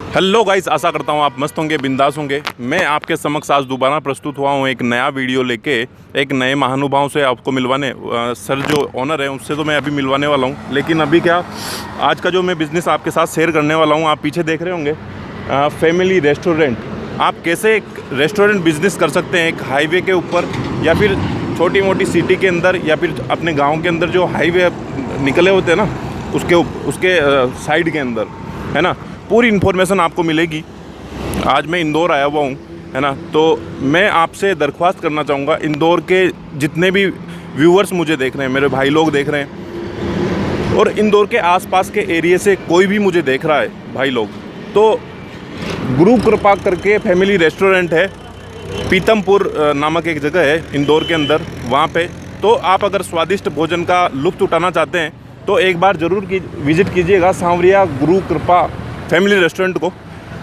Hello guys, आशा करता हूँ आप मस्त होंगे, बिंदास होंगे। मैं आपके समक्ष आज दोबारा प्रस्तुत हुआ हूँ एक नया वीडियो लेके, एक नए महानुभाव से आपको मिलवाने। सर जो ऑनर है उससे तो मैं अभी मिलवाने वाला हूँ, लेकिन अभी क्या, आज का जो मैं बिज़नेस आपके साथ शेयर करने वाला हूँ, आप पीछे देख रहे होंगे फैमिली रेस्टोरेंट। आप कैसे एक रेस्टोरेंट बिज़नेस कर सकते हैं एक हाईवे के ऊपर, या फिर छोटी मोटी सिटी के अंदर, या फिर अपने गाँव के अंदर जो हाईवे निकले होते हैं ना, उसके साइड के अंदर, है ना। पूरी इन्फॉर्मेशन आपको मिलेगी। आज मैं इंदौर आया हुआ हूँ, है ना। तो मैं आपसे दरख्वास्त करना चाहूँगा, इंदौर के जितने भी व्यूअर्स मुझे देख रहे हैं, मेरे भाई लोग देख रहे हैं, और इंदौर के आसपास के एरिया से कोई भी मुझे देख रहा है भाई लोग, तो गुरु कृपा करके फैमिली रेस्टोरेंट है, पीतमपुर नामक एक जगह है इंदौर के अंदर, वहाँ पे। तो आप अगर स्वादिष्ट भोजन का लुत्फ़ उठाना चाहते हैं तो एक बार ज़रूर विज़िट कीजिएगा सांवरिया गुरु कृपा फैमिली रेस्टोरेंट को।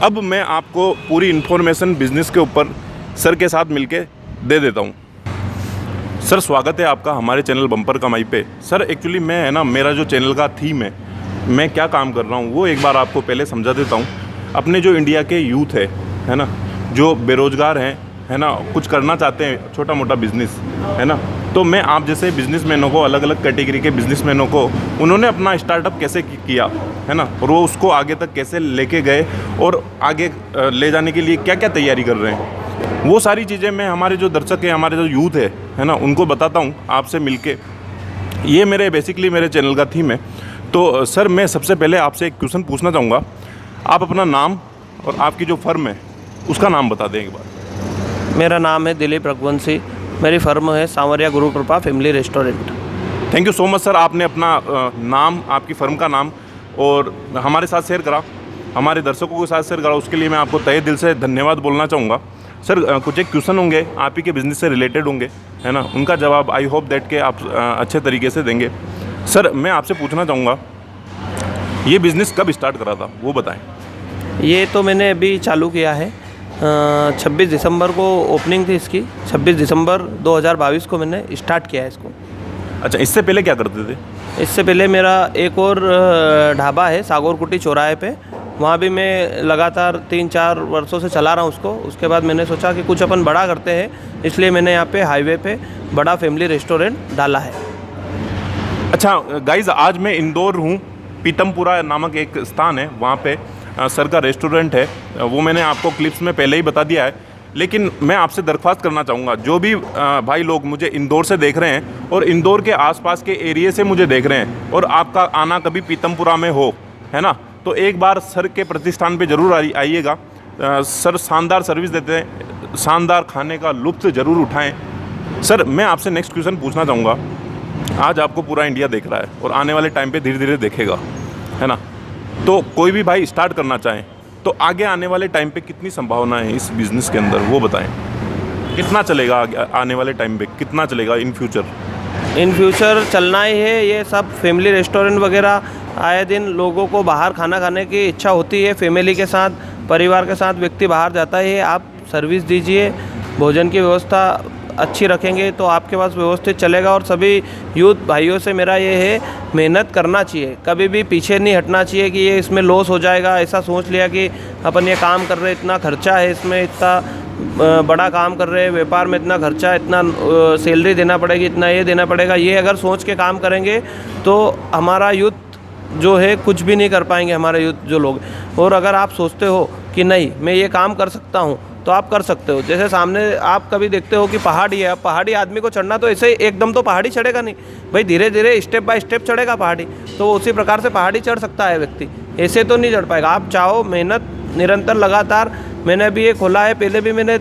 अब मैं आपको पूरी इन्फॉर्मेशन बिज़नेस के ऊपर सर के साथ मिलके दे देता हूँ। सर, स्वागत है आपका हमारे चैनल बम्पर कमाई पे। सर, एक्चुअली मैं, है ना, मेरा जो चैनल का थीम है, मैं क्या काम कर रहा हूँ वो एक बार आपको पहले समझा देता हूँ। अपने जो इंडिया के यूथ है ना, जो बेरोज़गार हैं, है ना, कुछ करना चाहते हैं छोटा मोटा बिज़नेस, है ना, तो मैं आप जैसे बिज़नेसमैनों को, अलग अलग कैटेगरी के बिज़नेसमैनों को, उन्होंने अपना स्टार्टअप कैसे किया, है ना, और वो उसको आगे तक कैसे लेके गए, और आगे ले जाने के लिए क्या क्या तैयारी कर रहे हैं, वो सारी चीज़ें मैं हमारे जो दर्शक हैं, हमारे जो यूथ है ना, उनको बताता हूँ आपसे मिलके। ये मेरे बेसिकली मेरे चैनल का थीम है। तो सर, मैं सबसे पहले आपसे एक क्वेश्चन पूछना चाहूँगा। आप अपना नाम और आपकी जो फर्म है उसका नाम बता दें एक बार। मेरा नाम है दिलीप रघुवंशी, मेरी फर्म है सांवरिया गुरु कृपा family restaurant. Thank you so much sir, आपने अपना नाम, आपकी फ़र्म का नाम और हमारे साथ शेयर करा, हमारे दर्शकों के साथ शेयर करा, उसके लिए मैं आपको तहे दिल से धन्यवाद बोलना चाहूँगा। सर, कुछ एक क्वेश्चन होंगे आप ही के बिज़नेस से रिलेटेड होंगे, है ना, उनका जवाब आई होप दैट के आप अच्छे तरीके से देंगे। सर, मैं आपसे पूछना चाहूँगा, ये बिज़नेस कब स्टार्ट करा था वो बताएँ। ये तो मैंने अभी चालू किया है, 26 दिसंबर को ओपनिंग थी इसकी। 26 दिसंबर 2022 को मैंने स्टार्ट किया है इसको। अच्छा, इससे पहले क्या करते थे? इससे पहले मेरा एक और ढाबा है सागौरकुटी चौराहे पे, वहाँ भी मैं लगातार 3-4 वर्षों से चला रहा हूँ उसको। उसके बाद मैंने सोचा कि कुछ अपन बड़ा करते हैं, इसलिए मैंने यहाँ पे हाईवे पे बड़ा फैमिली रेस्टोरेंट डाला है। अच्छा गाइज़, आज मैं इंदौर हूँ, पीतमपुरा नामक एक स्थान है, वहाँ पे सर का रेस्टोरेंट है। वो मैंने आपको क्लिप्स में पहले ही बता दिया है, लेकिन मैं आपसे दरख्वास्त करना चाहूँगा, जो भी भाई लोग मुझे इंदौर से देख रहे हैं और इंदौर के आसपास के एरिया से मुझे देख रहे हैं, और आपका आना कभी पीतमपुरा में हो, है ना, तो एक बार सर के प्रतिष्ठान पे ज़रूर आइएगा। सर शानदार सर्विस देते हैं, शानदार खाने का लुत्फ़ ज़रूर उठाएँ। सर, मैं आपसे नेक्स्ट क्वेश्चन पूछना चाहूँगा। आज आपको पूरा इंडिया देख रहा है और आने वाले टाइम पे धीरे धीरे देखेगा, है ना, तो कोई भी भाई स्टार्ट करना चाहें तो आगे आने वाले टाइम पे कितनी संभावना है इस बिज़नेस के अंदर, वो बताएं। कितना चलेगा आने वाले टाइम पे, कितना चलेगा इन फ्यूचर? इन फ्यूचर चलना ही है। ये सब फैमिली रेस्टोरेंट वगैरह, आए दिन लोगों को बाहर खाना खाने की इच्छा होती है, फैमिली के साथ, परिवार के साथ व्यक्ति बाहर जाता है। आप सर्विस दीजिए, भोजन की व्यवस्था अच्छी रखेंगे तो आपके पास व्यवस्थित चलेगा। और सभी यूथ भाइयों से मेरा ये है, मेहनत करना चाहिए, कभी भी पीछे नहीं हटना चाहिए कि ये इसमें लॉस हो जाएगा। ऐसा सोच लिया कि अपन ये काम कर रहे हैं, इतना खर्चा है इसमें, इतना बड़ा काम कर रहे हैं, व्यापार में इतना खर्चा, इतना सैलरी देना पड़ेगी, इतना ये देना पड़ेगा, ये अगर सोच के काम करेंगे तो हमारा यूथ जो है कुछ भी नहीं कर पाएंगे, हमारे यूथ जो लोग। और अगर आप सोचते हो कि नहीं मैं ये काम कर सकता हूँ तो आप कर सकते हो। जैसे सामने आप कभी देखते हो कि पहाड़ी है, पहाड़ी आदमी को चढ़ना तो ऐसे ही एकदम तो पहाड़ी चढ़ेगा नहीं भाई, धीरे धीरे स्टेप बाय स्टेप चढ़ेगा पहाड़ी, तो उसी प्रकार से पहाड़ी चढ़ सकता है व्यक्ति, ऐसे तो नहीं चढ़ पाएगा। आप चाहो, मेहनत निरंतर लगातार। मैंने अभी ये खोला है, पहले भी मैंने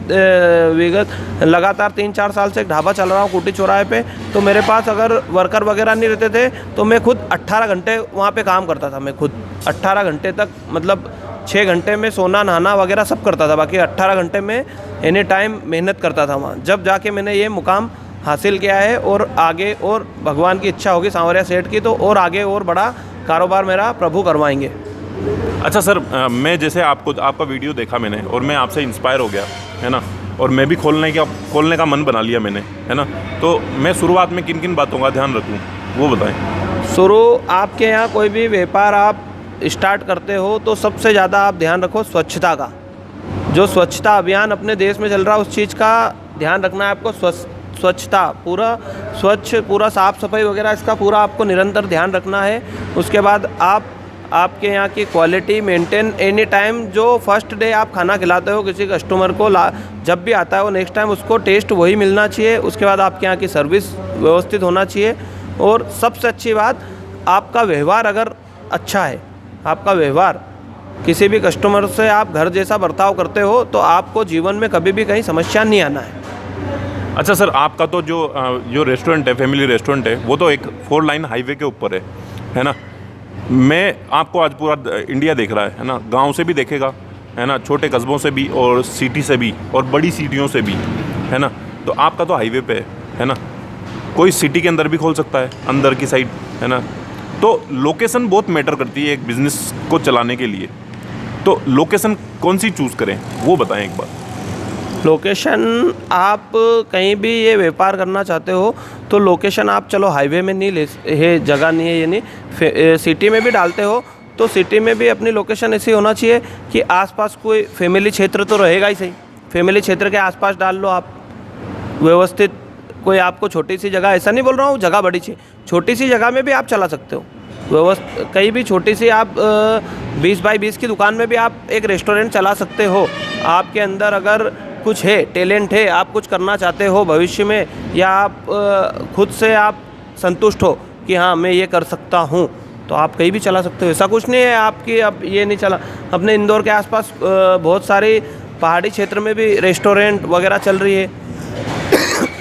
विगत लगातार 3-4 साल से एक ढाबा चल रहा हूँ कुटी चौराहे पे। तो मेरे पास अगर वर्कर वगैरह नहीं रहते थे तो मैं खुद 18 घंटे वहाँ पे काम करता था। मैं खुद 18 घंटे तक, मतलब 6 घंटे में सोना नहाना वगैरह सब करता था, बाकी 18 घंटे में एनी टाइम मेहनत करता था वहाँ। जब जाके मैंने ये मुकाम हासिल किया है, और आगे और भगवान की इच्छा होगी सांवरिया सेठ की, तो और आगे और बड़ा कारोबार मेरा प्रभु करवाएंगे। अच्छा सर, मैं जैसे आपका वीडियो देखा मैंने और मैं आपसे इंस्पायर हो गया, है ना, और मैं भी खोलने का मन बना लिया मैंने, है ना। तो मैं शुरुआत में किन किन बातों का ध्यान रखूँ वो बताएं। शुरू, आपके यहाँ कोई भी व्यापार आप स्टार्ट करते हो तो सबसे ज़्यादा आप ध्यान रखो स्वच्छता का। जो स्वच्छता अभियान अपने देश में चल रहा है उस चीज़ का ध्यान रखना है आपको। स्वच्छता पूरा स्वच्छ, पूरा साफ़ सफाई वगैरह इसका पूरा आपको निरंतर ध्यान रखना है। उसके बाद आपके यहाँ की क्वालिटी मेंटेन एनी टाइम। जो फर्स्ट डे आप खाना खिलाते हो किसी कस्टमर को, जब भी आता है वो नेक्स्ट टाइम उसको टेस्ट वही मिलना चाहिए। उसके बाद आपके यहाँ की सर्विस व्यवस्थित होना चाहिए। और सबसे अच्छी बात, आपका व्यवहार अगर अच्छा है, आपका व्यवहार किसी भी कस्टमर से आप घर जैसा बर्ताव करते हो तो आपको जीवन में कभी भी कहीं समस्या नहीं आना है। अच्छा सर, आपका तो जो रेस्टोरेंट है, फैमिली रेस्टोरेंट है, वो तो एक 4 लाइन हाईवे के ऊपर है ना। मैं आपको आज पूरा इंडिया देख रहा है ना, गांव से भी देखेगा है ना, छोटे कस्बों से भी और सिटी से भी और बड़ी सिटियों से भी है ना। तो आपका तो हाईवे पे है ना, कोई सिटी के अंदर भी खोल सकता है, अंदर की साइड है ना। तो लोकेशन बहुत मैटर करती है एक बिज़नेस को चलाने के लिए। तो लोकेशन कौन सी चूज़ करें वो बताएं एक बार। लोकेशन आप कहीं भी ये व्यापार करना चाहते हो तो लोकेशन आप चलो हाईवे में नहीं ये जगह नहीं है, ये नहीं, सिटी में भी डालते हो तो सिटी में भी अपनी लोकेशन ऐसी होना चाहिए कि आसपास कोई फैमिली क्षेत्र तो रहेगा ही सही। फैमिली क्षेत्र के आसपास डाल लो आप व्यवस्थित। कोई आपको छोटी सी जगह, ऐसा नहीं बोल रहा हूँ जगह बड़ी चाहिए, छोटी सी जगह में भी आप चला सकते हो कहीं भी छोटी सी आप 20 बाई 20 की दुकान में भी आप एक रेस्टोरेंट चला सकते हो। आपके अंदर अगर कुछ है, टैलेंट है, आप कुछ करना चाहते हो भविष्य में, या आप खुद से आप संतुष्ट हो कि हाँ मैं ये कर सकता हूँ, तो आप कहीं भी चला सकते हो। ऐसा कुछ नहीं है आपकी अब ये नहीं चला। अपने इंदौर के आसपास बहुत सारी पहाड़ी क्षेत्र में भी रेस्टोरेंट वगैरह चल रही है।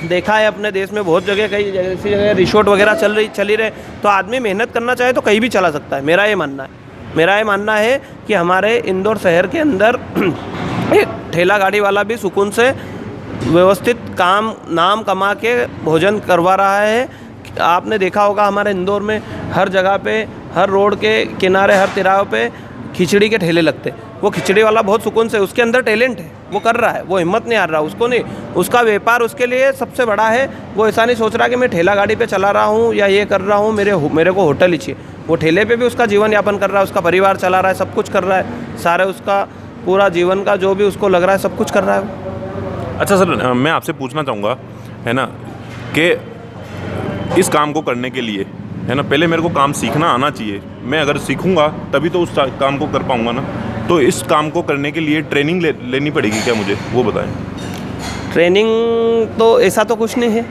देखा है अपने देश में बहुत जगह, कई ऐसी जगह रिसोर्ट वगैरह चली रहे। तो आदमी मेहनत करना चाहे तो कहीं भी चला सकता है, मेरा ये मानना है कि हमारे इंदौर शहर के अंदर एक ठेला गाड़ी वाला भी सुकून से व्यवस्थित नाम कमा के भोजन करवा रहा है। आपने देखा होगा हमारे इंदौर में हर जगह पे, हर रोड के किनारे, हर तिराहे पे खिचड़ी के ठेले लगते। वो खिचड़ी वाला बहुत सुकून से, उसके अंदर टैलेंट है, वो कर रहा है, वो हिम्मत नहीं हार रहा, उसको नहीं, उसका व्यापार उसके लिए सबसे बड़ा है। वो ऐसा नहीं सोच रहा कि मैं ठेला गाड़ी पे चला रहा हूँ या ये कर रहा हूँ, मेरे को होटल ही चाहिए। वो ठेले पे भी उसका जीवन यापन कर रहा है, उसका परिवार चला रहा है, सब कुछ कर रहा है, सारे उसका पूरा जीवन का जो भी उसको लग रहा है सब कुछ कर रहा है। अच्छा सर, मैं आपसे पूछना चाहूँगा है ना कि इस काम को करने के लिए है ना, पहले मेरे को काम सीखना आना चाहिए। मैं अगर सीखूंगा तभी तो उस काम को कर पाऊंगा ना। तो इस काम को करने के लिए ट्रेनिंग लेनी पड़ेगी क्या मुझे, वो बताएं। ट्रेनिंग तो ऐसा तो कुछ नहीं है,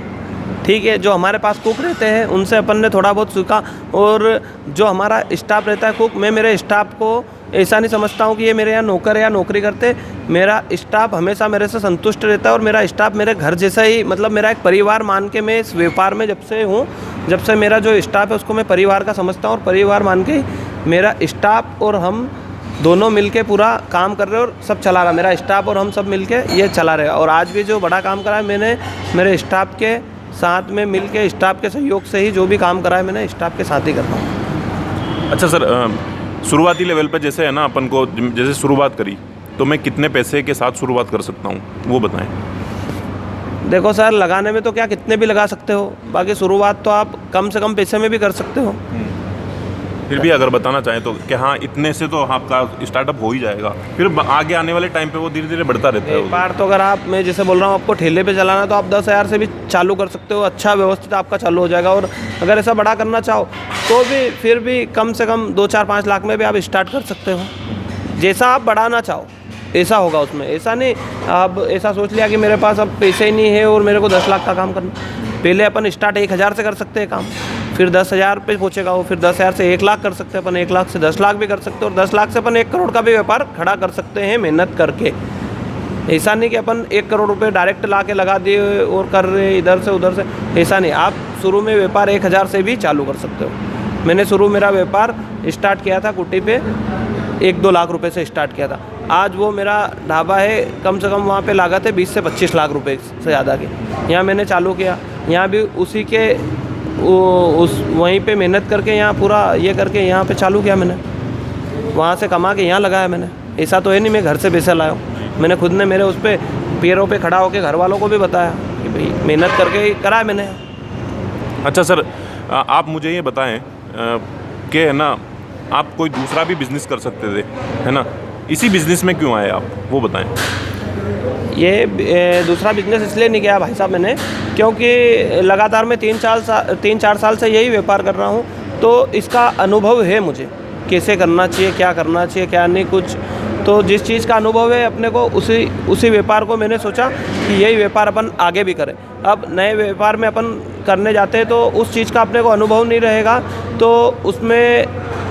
ठीक है। जो हमारे पास कुक रहते हैं उनसे अपन ने थोड़ा बहुत सीखा, और जो हमारा स्टाफ रहता है कुक, मैं मेरे स्टाफ को ऐसा नहीं समझता हूँ कि ये मेरे यहाँ नौकर या नौकरी करते। मेरा स्टाफ हमेशा मेरे से संतुष्ट रहता है और मेरा स्टाफ मेरे घर जैसा ही, मतलब मेरा एक परिवार मान के मैं इस व्यापार में जब से मेरा जो स्टाफ है उसको मैं परिवार का समझता हूँ, और परिवार मान के ही मेरा स्टाफ और हम दोनों मिलके पूरा काम कर रहे हैं और सब चला रहा। मेरा स्टाफ और हम सब मिलके ये चला रहे हैं। और आज भी जो बड़ा काम करा है मैंने मेरे स्टाफ के साथ में मिलके, स्टाफ के सहयोग से ही जो भी काम करा है मैंने स्टाफ के साथ ही करता हूँ। अच्छा सर, शुरुआती लेवल पे जैसे है ना, अपन को जैसे शुरुआत करी तो मैं कितने पैसे के साथ शुरुआत कर सकता हूँ वो बताएं। देखो सर, लगाने में तो क्या कितने भी लगा सकते हो, बाकी शुरुआत तो आप कम से कम पैसे में भी कर सकते हो। फिर भी अगर बताना चाहें तो कि हाँ इतने से तो आपका स्टार्टअप हो ही जाएगा, फिर आगे आने वाले टाइम पे वो धीरे धीरे बढ़ता रहता है। एक बार तो अगर आप, मैं जैसे बोल रहा हूँ आपको ठेले पे चलाना, तो आप 10,000 से भी चालू कर सकते हो, अच्छा व्यवस्थित आपका चालू हो जाएगा। और अगर ऐसा बड़ा करना चाहो तो भी फिर भी कम से कम 2-4-5 लाख में भी आप स्टार्ट कर सकते हो। जैसा आप बढ़ाना चाहो ऐसा होगा उसमें। ऐसा नहीं आप ऐसा सोच लिया कि मेरे पास अब पैसे ही नहीं है और मेरे को 10 लाख का काम करना। पहले अपन स्टार्ट 1,000 से कर सकते हैं काम, फिर 10,000 पे पहुँचेगा वो, फिर 10,000 से 1 लाख कर सकते हैं अपन, 1 लाख से 10 लाख भी कर सकते हैं, और 10 लाख से अपन 1 करोड़ का भी व्यापार खड़ा कर सकते हैं मेहनत करके। ऐसा नहीं कि अपन 1 करोड़ रुपए डायरेक्ट ला के लगा दिए और कर रहे इधर से उधर से, ऐसा नहीं। आप शुरू में व्यापार 1,000 से भी चालू कर सकते हो। मैंने शुरू मेरा व्यापार स्टार्ट किया था कुटी पे 1-2 लाख रुपए से स्टार्ट किया था। आज वो मेरा ढाबा है, कम से कम वहाँ पे लागत है 20 से 25 लाख रुपए से ज़्यादा की। यहाँ मैंने चालू किया, यहाँ भी उसी के वहीं पे मेहनत करके यहाँ पूरा ये करके यहाँ पे चालू किया मैंने, वहाँ से कमा के यहाँ लगाया मैंने। ऐसा तो है नहीं मैं घर से पैसा लाया हूँ, मैंने खुद ने मेरे उस पर पैरों पे खड़ा होकर घर वालों को भी बताया कि भाई मेहनत करके ही करा है मैंने। अच्छा सर, आप मुझे ये बताएं कि है ना, आप कोई दूसरा भी बिजनेस कर सकते थे, है ना? इसी बिजनेस में क्यों आए आप, वो बताएं। ये दूसरा बिजनेस इसलिए नहीं किया भाई साहब मैंने, क्योंकि लगातार मैं 3-4 साल से यही व्यापार कर रहा हूँ, तो इसका अनुभव है मुझे कैसे करना चाहिए, क्या करना चाहिए, क्या नहीं कुछ। तो जिस चीज़ का अनुभव है अपने को, उसी व्यापार को मैंने सोचा कि यही व्यापार अपन आगे भी करें। अब नए व्यापार में अपन करने जाते हैं तो उस चीज़ का अपने को अनुभव नहीं रहेगा, तो उसमें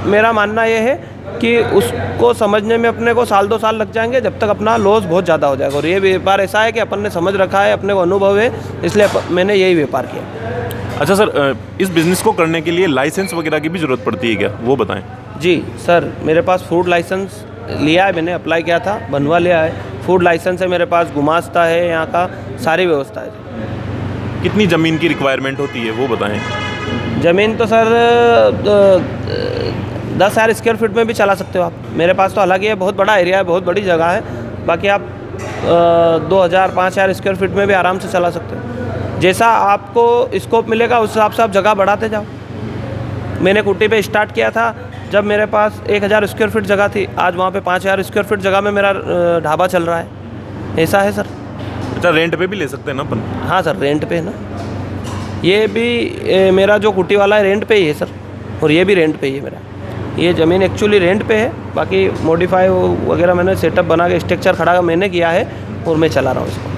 मेरा मानना ये है कि उसको समझने में अपने को 1-2 साल लग जाएंगे, जब तक अपना लॉस बहुत ज़्यादा हो जाएगा। और ये व्यापार ऐसा है कि अपन ने समझ रखा है, अपने को अनुभव है, इसलिए मैंने यही व्यापार किया। अच्छा सर, इस बिज़नेस को करने के लिए लाइसेंस वगैरह की भी ज़रूरत पड़ती है क्या, वो बताएं। जी सर, मेरे पास फूड लाइसेंस लिया है, मैंने अप्लाई किया था, बनवा लिया है। फूड लाइसेंस है मेरे पास, गुमास्ता है, यहाँ का सारी व्यवस्था है। कितनी ज़मीन की रिक्वायरमेंट होती है, वो बताएं। ज़मीन तो सर 10,000 स्क्वायर फीट में भी चला सकते हो आप। मेरे पास तो हालांकि ये बहुत बड़ा एरिया है, बहुत बड़ी जगह है, बाकी आप 2,000-5,000 स्क्वायर फीट में भी आराम से चला सकते हो। जैसा आपको स्कोप मिलेगा उस हिसाब से आप जगह बढ़ाते जाओ। मैंने कुटी पे स्टार्ट किया था जब मेरे पास 1,000 स्क्वायर फीट जगह थी, आज वहाँ पे 5,000 स्क्वायर फीट जगह में मेरा ढाबा चल रहा है। ऐसा है सर। अच्छा, रेंट पे भी ले सकते हैं ना अपन? हाँ सर, रेंट पे है ना। ये भी मेरा जो कुटी वाला है रेंट पे ही है सर, और ये भी रेंट पे ही है मेरा। ये ज़मीन एक्चुअली रेंट पे है, बाकी मॉडिफाई वगैरह मैंने सेटअप बना के स्ट्रक्चर खड़ा मैंने किया है और मैं चला रहा हूँ इसको।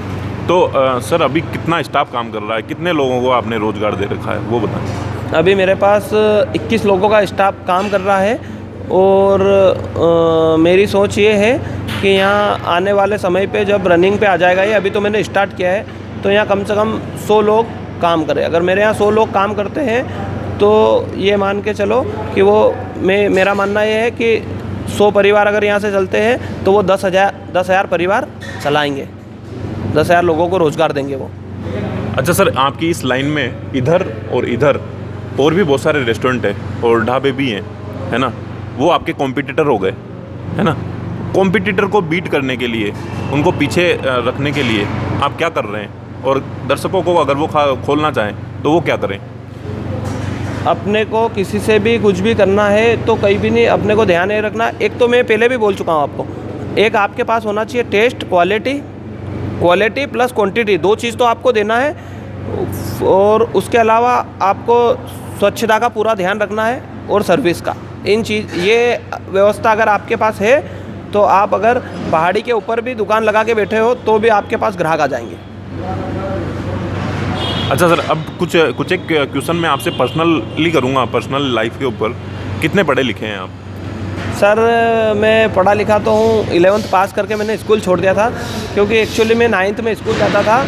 तो सर अभी कितना स्टाफ काम कर रहा है, कितने लोगों को आपने रोज़गार दे रखा है, वो बताएं। अभी मेरे पास 21 लोगों का स्टाफ काम कर रहा है, और मेरी सोच ये है कि यहाँ आने वाले समय पे जब रनिंग पे आ जाएगा ये, अभी तो मैंने स्टार्ट किया है, तो यहाँ कम से कम 100 लोग काम करें। अगर मेरे यहाँ 100 लोग काम करते हैं तो ये मान के चलो कि वो मेरा मानना ये है कि 100 परिवार अगर यहाँ से चलते हैं तो वो 10,000 परिवार चलाएँगे, 10,000 लोगों को रोज़गार देंगे वो। अच्छा सर, आपकी इस लाइन में इधर और भी बहुत सारे रेस्टोरेंट है और ढाबे भी हैं, है ना? वो आपके कॉम्पिटिटर हो गए, है ना? कॉम्पिटिटर को बीट करने के लिए, उनको पीछे रखने के लिए आप क्या कर रहे हैं? और दर्शकों को अगर वो खोलना चाहें तो वो क्या करें? अपने को किसी से भी कुछ भी करना है तो कहीं भी नहीं अपने को ध्यान नहीं रखना। एक तो मैं पहले भी बोल चुका हूँ आपको, एक आपके पास होना चाहिए टेस्ट, क्वालिटी प्लस क्वांटिटी, 2 चीज़ तो आपको देना है। और उसके अलावा आपको स्वच्छता का पूरा ध्यान रखना है और सर्विस का। ये व्यवस्था अगर आपके पास है तो आप अगर पहाड़ी के ऊपर भी दुकान लगा के बैठे हो तो भी आपके पास ग्राहक आ जाएंगे। अच्छा सर, अब कुछ एक क्वेश्चन मैं आपसे पर्सनली करूँगा, पर्सनल लाइफ के ऊपर। कितने पढ़े लिखे हैं आप? सर मैं पढ़ा लिखा तो हूँ, 11th पास करके मैंने स्कूल छोड़ दिया था, क्योंकि एक्चुअली मैं 9th में स्कूल जाता था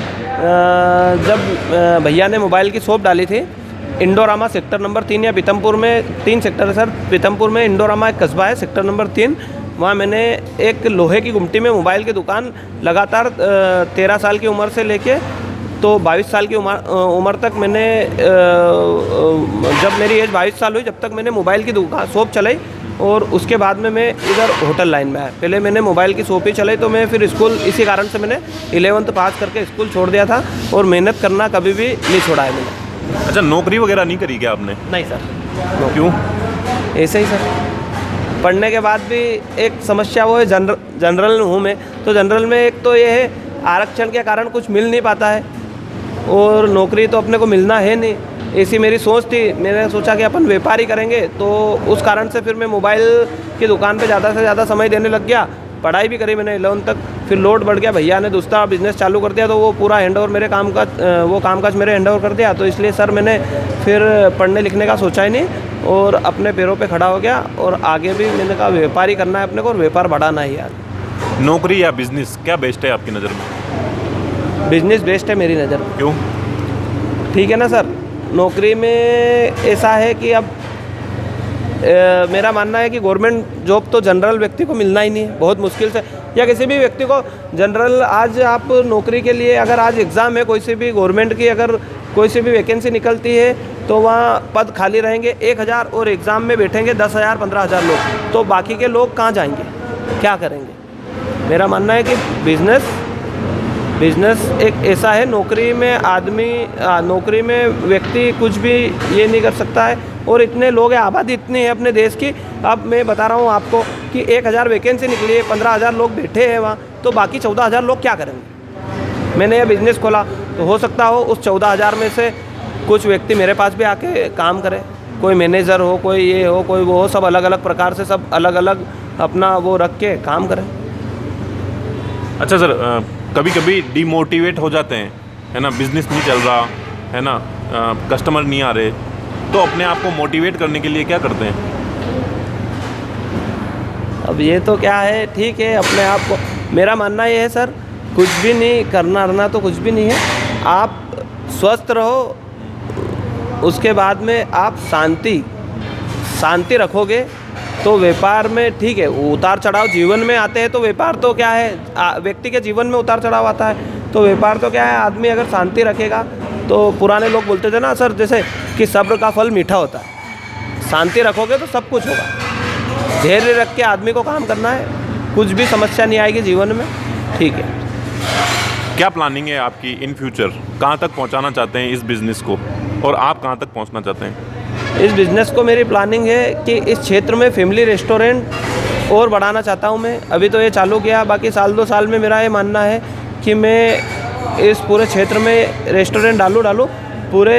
जब भैया ने मोबाइल की शॉप डाली थी इंडोरामा सेक्टर नंबर 3 या पीतमपुर में 3 सेक्टर है सर। पीतमपुर में इंडोरामा एक कस्बा है, सेक्टर नंबर 3, वहाँ मैंने एक लोहे की गुमटी में मोबाइल की दुकान लगातार 13 साल की उम्र से लेके तो 22 साल की उम्र तक मैंने, जब मेरी एज 22 साल हुई जब तक मैंने मोबाइल की दुकान शॉप चलाई। और उसके बाद में मैं इधर होटल लाइन में आया। पहले मैंने मोबाइल की शॉप ही चलाई, तो मैं फिर स्कूल इसी कारण से मैंने 11th पास करके स्कूल छोड़ दिया था, और मेहनत करना कभी भी नहीं छोड़ा है मैंने। अच्छा, नौकरी वगैरह नहीं करी क्या आपने? नहीं सर। क्यों? ऐसे ही सर, पढ़ने के बाद भी एक समस्या वो है, जनरल हूँ मैं, तो जनरल में एक तो ये है आरक्षण के कारण कुछ मिल नहीं पाता है, और नौकरी तो अपने को मिलना है नहीं। ऐसी मेरी सोच थी, मैंने सोचा कि अपन व्यापार ही करेंगे, तो उस कारण से फिर मैं मोबाइल की दुकान पे ज़्यादा से ज़्यादा समय देने लग गया। पढ़ाई भी करी मैंने 11th तक, फिर लोड बढ़ गया, भैया ने दूसरा बिज़नेस चालू कर दिया, तो वो पूरा हैंडओवर मेरे कामकाज मेरे हैंडओवर कर दिया। तो इसलिए सर मैंने फिर पढ़ने लिखने का सोचा ही नहीं, और अपने पैरों पे खड़ा हो गया, और आगे भी मैंने कहा व्यापार ही करना है अपने को, और व्यापार बढ़ाना ही यार। नौकरी या बिजनेस, क्या बेस्ट है आपकी नज़र में? बिजनेस बेस्ट है मेरी नज़र में। क्यों? ठीक है ना सर, नौकरी में ऐसा है कि अब मेरा मानना है कि गवर्नमेंट जॉब तो जनरल व्यक्ति को मिलना ही नहीं है, बहुत मुश्किल से, या किसी भी व्यक्ति को जनरल। आज आप नौकरी के लिए अगर आज एग्ज़ाम है कोई से भी गवर्नमेंट की, अगर कोई सी भी वैकेंसी निकलती है तो वहाँ पद खाली रहेंगे 1,000, और एग्ज़ाम में बैठेंगे 10,000 15,000 लोग, तो बाकी के लोग कहाँ जाएंगे, क्या करेंगे? मेरा मानना है कि बिज़नेस एक ऐसा है, नौकरी में व्यक्ति कुछ भी ये नहीं कर सकता है और इतने लोग हैं, आबादी इतनी है अपने देश की। अब मैं बता रहा हूँ आपको कि 1000 वैकेंसी निकली है, 15,000 लोग बैठे हैं वहाँ, तो बाकी 14,000 लोग क्या करेंगे। मैंने यह बिज़नेस खोला तो हो सकता हो उस 14,000 में से कुछ व्यक्ति मेरे पास भी आके काम करें, कोई मैनेजर हो, कोई ये हो, कोई वो हो, सब अलग अलग प्रकार से सब अलग अलग अपना वो रख के काम करें। अच्छा सर, कभी कभी डिमोटिवेट हो जाते हैं, है ना, बिजनेस नहीं चल रहा, है ना, कस्टमर नहीं आ रहे, तो अपने आप को मोटिवेट करने के लिए क्या करते हैं? अब ये तो क्या है, ठीक है, अपने आप को, मेरा मानना ये है सर, कुछ भी नहीं करना तो कुछ भी नहीं है। आप स्वस्थ रहो, उसके बाद में आप शांति रखोगे तो व्यापार में ठीक है, उतार चढ़ाव जीवन में आते हैं, तो व्यापार तो क्या है, व्यक्ति के जीवन में उतार चढ़ाव आता है, तो व्यापार तो क्या है, आदमी अगर शांति रखेगा तो पुराने लोग बोलते थे ना सर, जैसे कि सब्र का फल मीठा होता है। शांति रखोगे तो सब कुछ होगा। धैर्य रख के आदमी को काम करना है, कुछ भी समस्या नहीं आएगी जीवन में, ठीक है। क्या प्लानिंग है आपकी इन फ्यूचर? कहाँ तक पहुँचाना चाहते हैं इस बिज़नेस को, और आप कहाँ तक पहुँचना चाहते हैं? इस बिज़नेस को मेरी प्लानिंग है कि इस क्षेत्र में फैमिली रेस्टोरेंट और बढ़ाना चाहता हूँ मैं। अभी तो ये चालू किया, बाकी साल 2 साल में मेरा ये मानना है कि मैं इस पूरे क्षेत्र में रेस्टोरेंट डालूँ पूरे।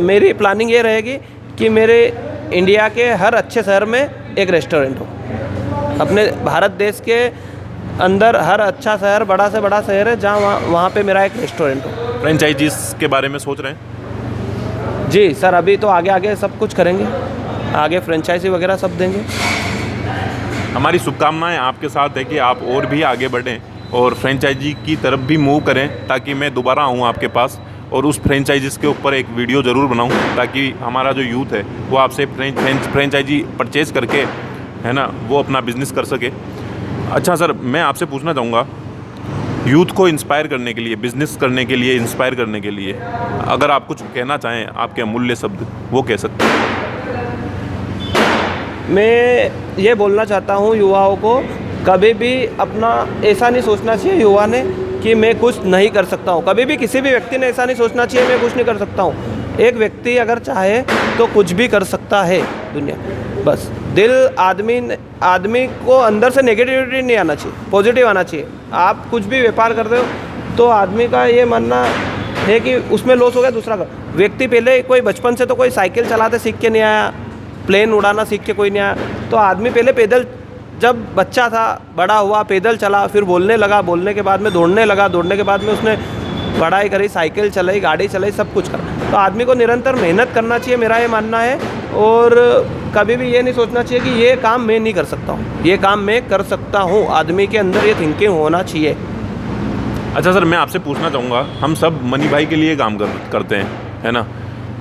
मेरी प्लानिंग ये रहेगी कि मेरे इंडिया के हर अच्छे शहर में एक रेस्टोरेंट हो। अपने भारत देश के अंदर हर अच्छा शहर, बड़ा से बड़ा शहर है जहाँ वहाँ पे मेरा एक रेस्टोरेंट हो। फ्रेंचाइजीज के बारे में सोच रहे हैं? जी सर, अभी तो आगे सब कुछ करेंगे, आगे फ्रेंचाइजी वगैरह सब देंगे। हमारी शुभकामनाएं आपके साथ है कि आप और भी आगे बढ़ें और फ्रेंचाइजी की तरफ भी मूव करें, ताकि मैं दोबारा आऊँ आपके पास और उस फ्रेंचाइजीज के ऊपर एक वीडियो ज़रूर बनाऊँ, ताकि हमारा जो यूथ है वो आपसे फ्रेंचाइजी परचेज़ करके, है ना, वो अपना बिज़नेस कर सके। अच्छा सर, मैं आपसे पूछना चाहूँगा, यूथ को इंस्पायर करने के लिए, बिज़नेस करने के लिए, इंस्पायर करने के लिए अगर आप कुछ कहना चाहें, आपके अमूल्य शब्द वो कह सकते हैं? मैं ये बोलना चाहता हूँ युवाओं को, कभी भी अपना ऐसा नहीं सोचना चाहिए युवा ने कि मैं कुछ नहीं कर सकता हूँ। कभी भी किसी भी व्यक्ति ने ऐसा नहीं सोचना चाहिए मैं कुछ नहीं कर सकता हूँ। एक व्यक्ति अगर चाहे तो कुछ भी कर सकता है दुनिया। बस दिल आदमी को अंदर से नेगेटिविटी नहीं आना चाहिए, पॉजिटिव आना चाहिए। आप कुछ भी व्यापार करते हो तो आदमी का ये मानना है कि उसमें लॉस हो गया, दूसरा कर। व्यक्ति पहले कोई बचपन से तो कोई साइकिल चलाते सीख के नहीं आया, प्लेन उड़ाना सीख के कोई नहीं आया, तो आदमी पहले पैदल, जब बच्चा था, बड़ा हुआ, पैदल चला, फिर बोलने लगा, बोलने के बाद में दौड़ने लगा, दौड़ने के बाद में उसने पढ़ाई करी, साइकिल चलाई, गाड़ी चलाई, सब कुछ करा। तो आदमी को निरंतर मेहनत करना चाहिए, मेरा ये मानना है। और कभी भी ये नहीं सोचना चाहिए कि ये काम मैं नहीं कर सकता हूँ, ये काम मैं कर सकता हूँ। आदमी के अंदर ये थिंकिंग होना चाहिए। अच्छा सर, मैं आपसे पूछना चाहूँगा, हम सब मनी भाई के लिए काम करते हैं, है ना,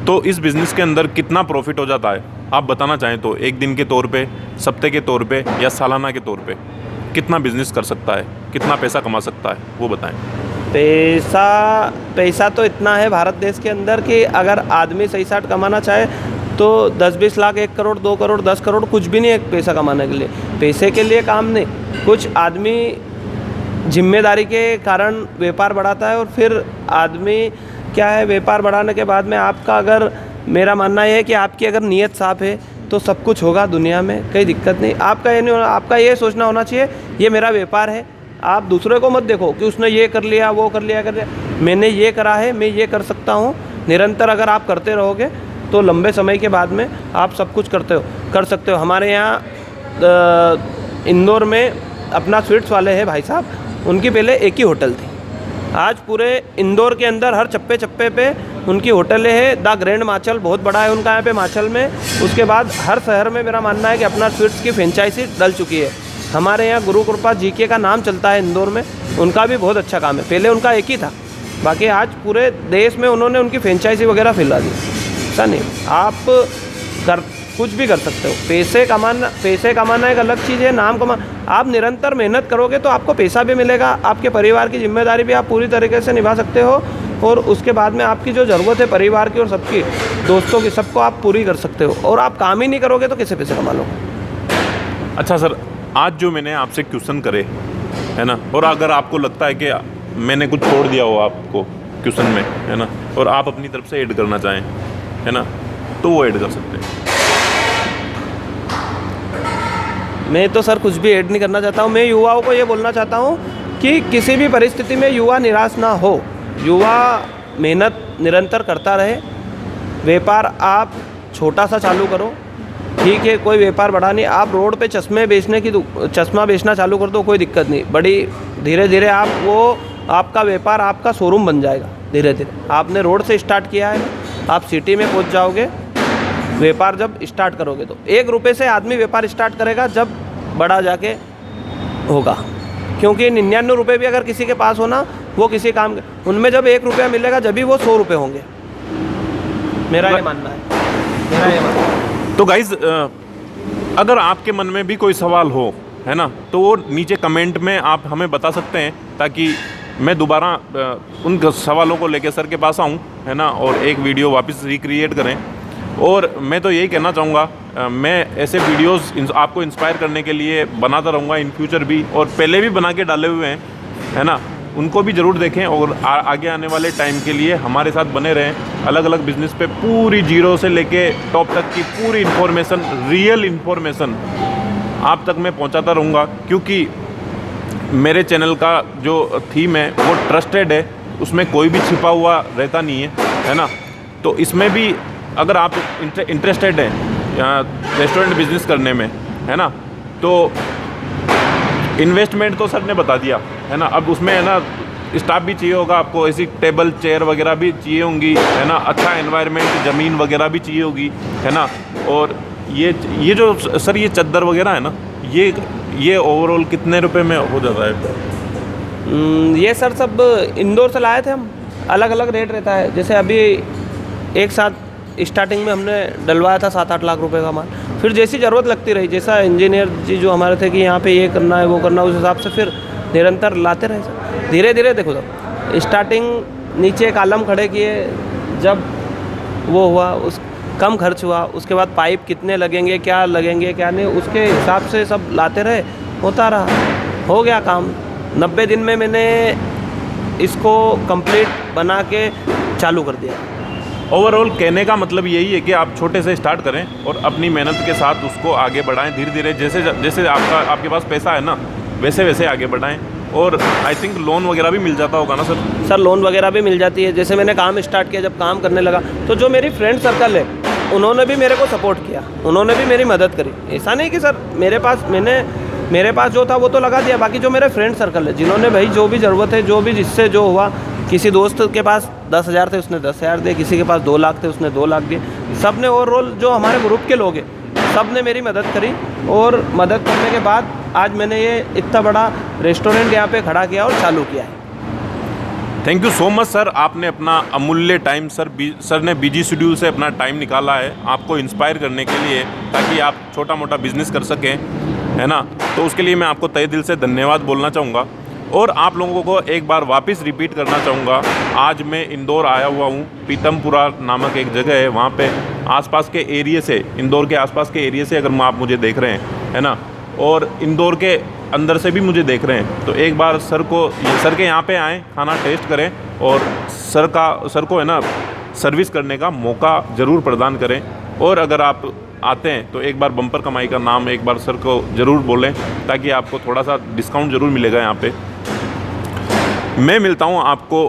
तो इस बिज़नेस के अंदर कितना प्रॉफिट हो जाता है? आप बताना चाहें तो एक दिन के तौर पे, सप्ते के तौर पे या सालाना के तौर पे कितना बिज़नेस कर सकता है, कितना पैसा कमा सकता है, वो बताएं। पैसा तो इतना है भारत देश के अंदर कि अगर आदमी सही साट कमाना चाहे तो 10-20 लाख, 1 करोड़, 2 करोड़, 10 करोड़ कुछ भी नहीं है पैसा कमाने के लिए। पैसे के लिए काम नहीं, कुछ आदमी जिम्मेदारी के कारण व्यापार बढ़ाता है और फिर आदमी क्या है, व्यापार बढ़ाने के बाद में आपका, अगर मेरा मानना यह है कि आपकी अगर नीयत साफ है तो सब कुछ होगा दुनिया में, कोई दिक्कत नहीं। आपका ये नहीं होना, आपका ये सोचना होना चाहिए ये मेरा व्यापार है। आप दूसरे को मत देखो कि उसने ये कर लिया, वो कर लिया, मैंने ये करा है, मैं ये कर सकता हूँ। निरंतर अगर आप करते रहोगे तो लंबे समय के बाद में आप सब कुछ कर सकते हो। हमारे यहाँ इंदौर में अपना स्वीट्स वाले हैं भाई साहब, उनकी पहले एक ही होटल थी, आज पूरे इंदौर के अंदर हर चप्पे चप्पे पे उनकी होटलें हैं। द ग्रैंड माचल बहुत बड़ा है उनका यहाँ पे माचल में। उसके बाद हर शहर में मेरा मानना है कि अपना स्वीट्स की फ्रेंचाइजी डल चुकी है। हमारे यहाँ गुरु कृपा जीके का नाम चलता है इंदौर में, उनका भी बहुत अच्छा काम है। पहले उनका एक ही था, बाकी आज पूरे देश में उन्होंने उनकी फ्रेंचाइजी वगैरह फैला दी। ऐसा नहीं, आप कुछ भी कर सकते हो। पैसे कमाना एक अलग चीज़ है, नाम कमा। आप निरंतर मेहनत करोगे तो आपको पैसा भी मिलेगा, आपके परिवार की जिम्मेदारी भी आप पूरी तरीके से निभा सकते हो, और उसके बाद में आपकी जो ज़रूरत है परिवार की और सबकी, दोस्तों की, सबको आप पूरी कर सकते हो। और आप काम ही नहीं करोगे तो कैसे पैसे कमा लोगे? अच्छा सर, आज जो मैंने आपसे क्वेश्चन करे, है ना, और अगर आपको लगता है कि मैंने कुछ छोड़ दिया हो आपको क्वेश्चन में, है ना, और आप अपनी तरफ से ऐड करना चाहें, है ना, तो वो ऐड कर सकते हैं। मैं तो सर कुछ भी ऐड नहीं करना चाहता हूँ। मैं युवाओं को ये बोलना चाहता हूँ कि किसी भी परिस्थिति में युवा निराश ना हो, युवा मेहनत निरंतर करता रहे। व्यापार आप छोटा सा चालू करो, ठीक है, कोई व्यापार बड़ा नहीं। आप रोड पे चश्मा बेचना चालू कर दो, कोई दिक्कत नहीं। बड़ी धीरे धीरे आपका व्यापार आपका शोरूम बन जाएगा। धीरे धीरे आपने रोड से स्टार्ट किया है, आप सिटी में पहुंच जाओगे। व्यापार जब स्टार्ट करोगे तो 1 रुपये से आदमी व्यापार स्टार्ट करेगा, जब बड़ा जाके होगा। क्योंकि 99 रुपये भी अगर किसी के पास हो ना, वो किसी काम के, उनमें जब 1 रुपया मिलेगा जब भी वो 100 रुपये होंगे। मेरा ये मानना है। तो गाइज, अगर आपके मन में भी कोई सवाल हो, है ना, तो वो नीचे कमेंट में आप हमें बता सकते हैं, ताकि मैं दोबारा उन सवालों को लेकर सर के पास आऊँ, है ना, और एक वीडियो वापस रिक्रिएट करें। और मैं तो यही कहना चाहूँगा, मैं ऐसे वीडियोस आपको इंस्पायर करने के लिए बनाता रहूँगा इन फ्यूचर भी, और पहले भी बना के डाले हुए हैं, है ना, उनको भी ज़रूर देखें। और आगे आने वाले टाइम के लिए हमारे साथ बने रहें। अलग अलग बिज़नेस पे पूरी जीरो से लेके टॉप तक की पूरी इन्फॉर्मेशन, रियल इन्फॉर्मेशन आप तक मैं पहुँचाता रहूँगा, क्योंकि मेरे चैनल का जो थीम है वो ट्रस्टेड है, उसमें कोई भी छिपा हुआ रहता नहीं है ना। तो इसमें भी अगर आप इंटरेस्टेड हैं रेस्टोरेंट बिजनेस करने में, है ना, तो इन्वेस्टमेंट तो सर ने बता दिया, है ना। अब उसमें, है ना, स्टाफ भी चाहिए होगा आपको, ऐसी टेबल चेयर वगैरह भी चाहिए होंगी, है ना, अच्छा एनवायरनमेंट, ज़मीन वगैरह भी चाहिए होगी, है ना। और ये जो सर ये चद्दर वगैरह है ना, ये ओवरऑल कितने रुपए में हो जाता है? ये सर सब इंदौर से लाए थे हम। अलग अलग रेट रहता है। जैसे अभी एक साथ स्टार्टिंग में हमने डलवाया था 7-8 लाख रुपए का माल। फिर जैसी ज़रूरत लगती रही, जैसा इंजीनियर जी जो हमारे थे कि यहाँ पे ये करना है वो करना, उस हिसाब से फिर निरंतर लाते रहे सर। धीरे धीरे देखो तो स्टार्टिंग नीचे कॉलम खड़े किए, जब वो हुआ उस कम खर्च हुआ, उसके बाद पाइप कितने लगेंगे, क्या लगेंगे क्या नहीं, उसके हिसाब से सब लाते रहे, होता रहा, हो गया काम। 90 दिन में मैंने इसको कंप्लीट बना के चालू कर दिया। ओवरऑल कहने का मतलब यही है कि आप छोटे से स्टार्ट करें और अपनी मेहनत के साथ उसको आगे बढ़ाएं। धीरे धीरे जैसे जैसे आपके पास पैसा है ना, वैसे वैसे आगे बढ़ाएं। और आई थिंक लोन वगैरह भी मिल जाता होगा ना सर? सर लोन वगैरह भी मिल जाती है। जैसे मैंने काम स्टार्ट किया, जब काम करने लगा तो जो मेरी फ्रेंड सर्कल है उन्होंने भी मेरे को सपोर्ट किया, उन्होंने भी मेरी मदद करी। ऐसा नहीं कि सर मेरे पास जो था वो तो लगा दिया, बाकी जो मेरे फ्रेंड सर्कल है जिन्होंने भाई जो भी ज़रूरत है, जो भी जिससे जो हुआ, किसी दोस्त के पास 10,000 थे उसने 10,000 दिए, किसी के पास 2 लाख थे उसने 2 लाख दिए। सब ने ओवरऑल जो हमारे ग्रुप के लोग हैं सब ने मेरी मदद करी, और मदद करने के बाद आज मैंने ये इतना बड़ा रेस्टोरेंट यहाँ पे खड़ा किया और चालू किया है। Thank you so much sir, आपने अपना अमूल्य टाइम सर ने बिजी शेड्यूल से अपना टाइम निकाला है आपको इंस्पायर करने के लिए, ताकि आप छोटा मोटा बिजनेस कर सकें, है ना। तो उसके लिए मैं आपको तहे दिल से धन्यवाद बोलना चाहूँगा। और आप लोगों को एक बार वापस रिपीट करना चाहूँगा, आज मैं इंदौर आया हुआ हूँ। पीतमपुरा नामक एक जगह है, वहाँ पे आसपास के एरिया से, इंदौर के आसपास के एरिया से अगर आप मुझे देख रहे हैं, है ना, और इंदौर के अंदर से भी मुझे देख रहे हैं, तो एक बार सर के यहाँ पे आएँ, खाना टेस्ट करें, और सर को है ना सर्विस करने का मौका ज़रूर प्रदान करें। और अगर आप आते हैं तो एक बार बम्पर कमाई का नाम एक बार सर को ज़रूर बोलें, ताकि आपको थोड़ा सा डिस्काउंट ज़रूर मिलेगा यहाँ पे। मैं मिलता हूँ आपको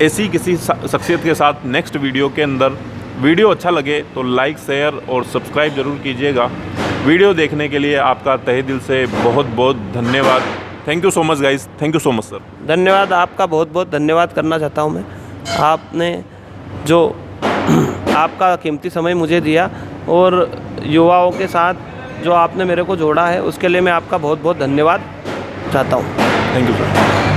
ऐसी किसी शख्सियत के साथ नेक्स्ट वीडियो के अंदर। वीडियो अच्छा लगे तो लाइक, शेयर और सब्सक्राइब ज़रूर कीजिएगा। वीडियो देखने के लिए आपका तहे दिल से बहुत बहुत धन्यवाद। Thank you so much guys, thank you so much sir. धन्यवाद, आपका बहुत बहुत धन्यवाद करना चाहता हूँ मैं। आपने जो आपका कीमती समय मुझे दिया और युवाओं के साथ जो आपने मेरे को जोड़ा है, उसके लिए मैं आपका बहुत बहुत धन्यवाद चाहता हूँ। Thank you sir.